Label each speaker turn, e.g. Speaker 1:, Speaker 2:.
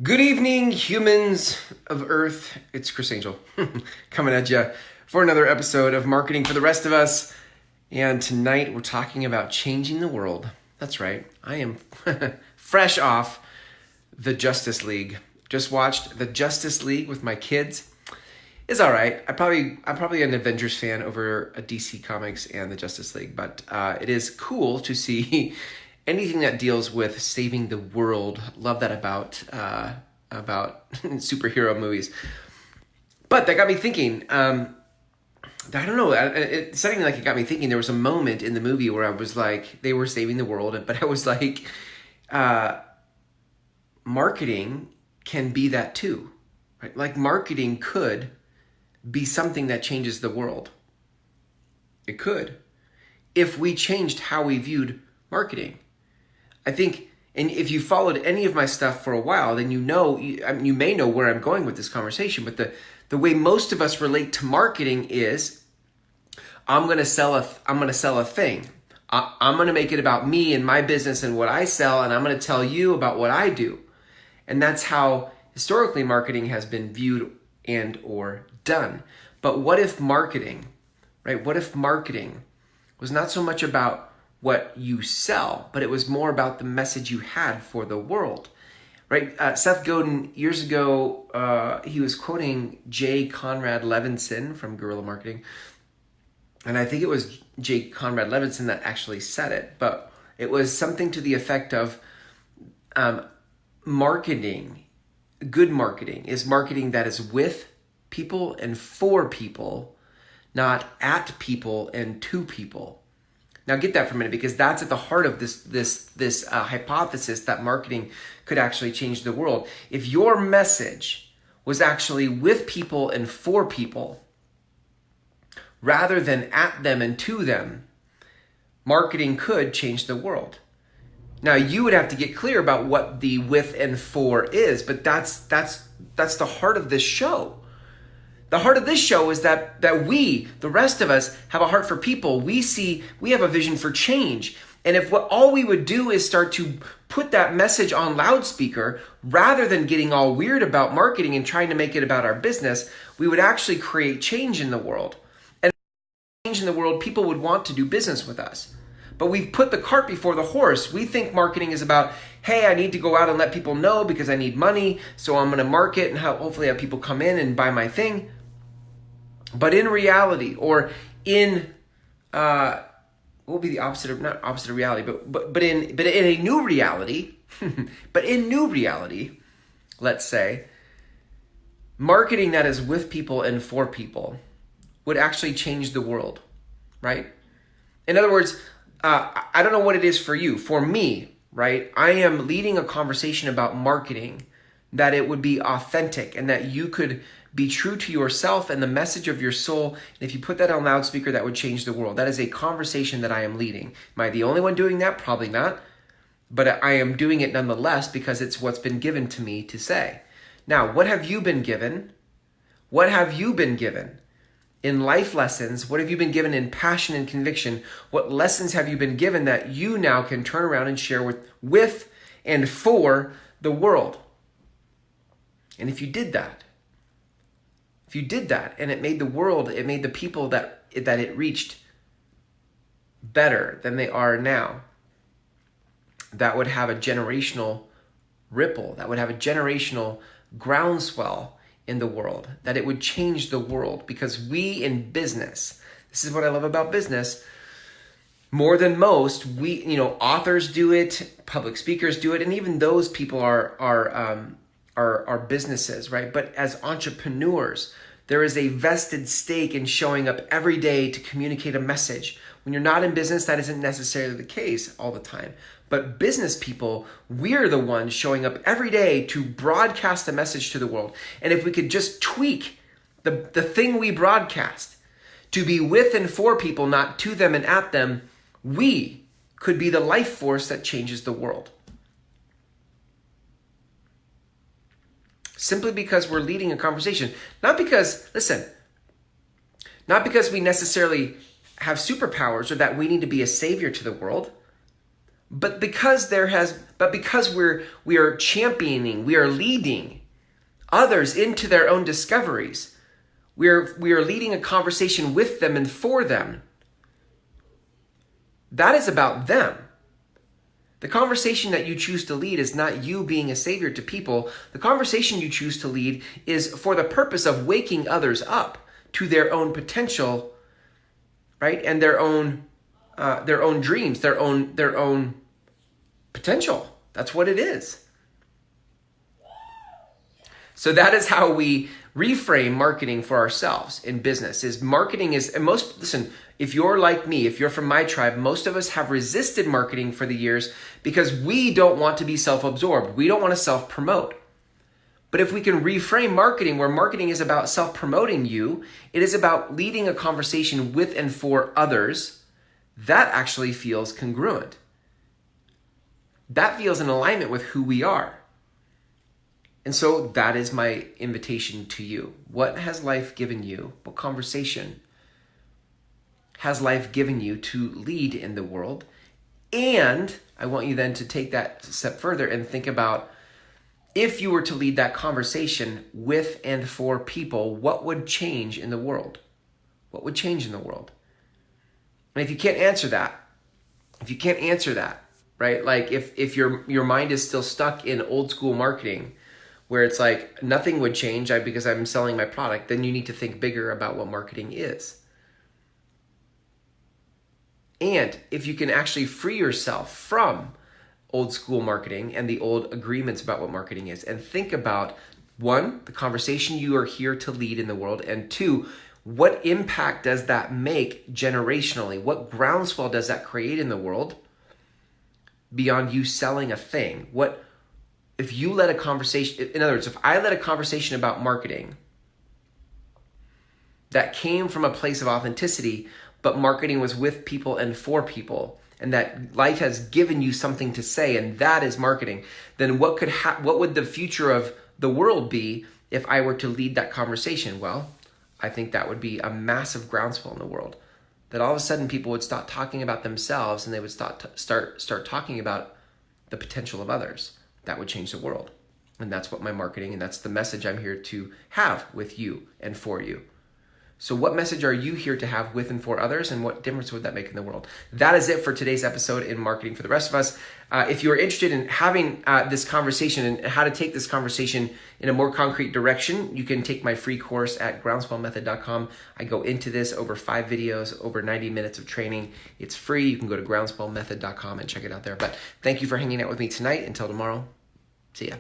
Speaker 1: Good evening, humans of Earth. It's Chris Angel coming at you for another episode of Marketing for the Rest of Us. And tonight we're talking about changing the world. That's right. I am fresh off the Justice League. Just watched the Justice League with my kids. It's all right. I'm probably an Avengers fan over a DC Comics and the Justice League, but it is cool to see anything that deals with saving the world. Love that about superhero movies. But that got me thinking. I don't know. It's something like it got me thinking. There was a moment in the movie where I was like, they were saving the world, but I was like, marketing can be that too, right? Like marketing could be something that changes the world. It could, if we changed how we viewed marketing. I think, and if you followed any of my stuff for a while, then you may know where I'm going with this conversation. But the way most of us relate to marketing is, I'm gonna sell a thing. I'm gonna make it about me and my business and what I sell, and I'm gonna tell you about what I do. And that's how historically marketing has been viewed and or done. But what if marketing, right? What if marketing was not so much about what you sell, but it was more about the message you had for the world, right? Seth Godin, years ago, he was quoting J. Conrad Levinson from Guerrilla Marketing. And I think it was J. Conrad Levinson that actually said it, but it was something to the effect of marketing, good marketing is marketing that is with people and for people, not at people and to people. Now get that for a minute, because that's at the heart of this hypothesis that marketing could actually change the world. If your message was actually with people and for people, rather than at them and to them, marketing could change the world. Now you would have to get clear about what the with and for is, but that's the heart of this show. The heart of this show is that we, the rest of us, have a heart for people. We have a vision for change. And if all we would do is start to put that message on loudspeaker, rather than getting all weird about marketing and trying to make it about our business, we would actually create change in the world. And change in the world, people would want to do business with us. But we've put the cart before the horse. We think marketing is about, hey, I need to go out and let people know because I need money, so I'm going to market and hopefully have people come in and buy my thing. But in reality, or in what would be the opposite of, not opposite of reality, but in a new reality, but in new reality, let's say, marketing that is with people and for people would actually change the world, right? In other words, I don't know what it is for you. For me, right, I am leading a conversation about marketing that it would be authentic and that you could be true to yourself and the message of your soul. And if you put that on loudspeaker, that would change the world. That is a conversation that I am leading. Am I the only one doing that? Probably not. But I am doing it nonetheless because it's what's been given to me to say. Now, what have you been given? What have you been given in life lessons? What have you been given in passion and conviction? What lessons have you been given that you now can turn around and share with and for the world? And if you did that, and it made the world, it made the people that it reached better than they are now, that would have a generational ripple, that would have a generational groundswell in the world, that it would change the world. Because we in business, this is what I love about business, more than most, authors do it, public speakers do it, and even those people are businesses, right? But as entrepreneurs, there is a vested stake in showing up every day to communicate a message. When you're not in business, that isn't necessarily the case all the time. But business people, we're the ones showing up every day to broadcast a message to the world. And if we could just tweak the thing we broadcast to be with and for people, not to them and at them, we could be the life force that changes the world. Simply because we're leading a conversation. Not because we necessarily have superpowers or that we need to be a savior to the world, But because we are championing, we are leading others into their own discoveries. We are leading a conversation with them and for them. That is about them. The conversation that you choose to lead is not you being a savior to people. The conversation you choose to lead is for the purpose of waking others up to their own potential, right? And their own dreams, their own potential. That's what it is. So that is how we reframe marketing for ourselves in business. Listen, if you're like me, if you're from my tribe, most of us have resisted marketing for the years because we don't want to be self-absorbed. We don't want to self-promote. But if we can reframe marketing, where marketing is about self-promoting you, it is about leading a conversation with and for others, that actually feels congruent. That feels in alignment with who we are. And so that is my invitation to you. What has life given you? What conversation has life given you to lead in the world? And I want you then to take that step further and think about, if you were to lead that conversation with and for people, what would change in the world? What would change in the world? And if you can't answer that, right? Like if your mind is still stuck in old school marketing, where it's like nothing would change because I'm selling my product, then you need to think bigger about what marketing is. And if you can actually free yourself from old school marketing and the old agreements about what marketing is, and think about, one, the conversation you are here to lead in the world, and two, what impact does that make generationally? What groundswell does that create in the world beyond you selling a thing? If you led a conversation, in other words, if I led a conversation about marketing that came from a place of authenticity, but marketing was with people and for people, and that life has given you something to say, and that is marketing, then what would the future of the world be if I were to lead that conversation? Well, I think that would be a massive groundswell in the world. That all of a sudden people would stop talking about themselves and they would start talking about the potential of others. That would change the world. And that's what my marketing, and that's the message I'm here to have with you and for you. So what message are you here to have with and for others, and what difference would that make in the world? That is it for today's episode in Marketing for the Rest of Us. If you are interested in having this conversation and how to take this conversation in a more concrete direction, you can take my free course at groundswellmethod.com. I go into this over 5 videos, over 90 minutes of training. It's free. You can go to groundswellmethod.com and check it out there. But thank you for hanging out with me tonight. Until tomorrow, see ya.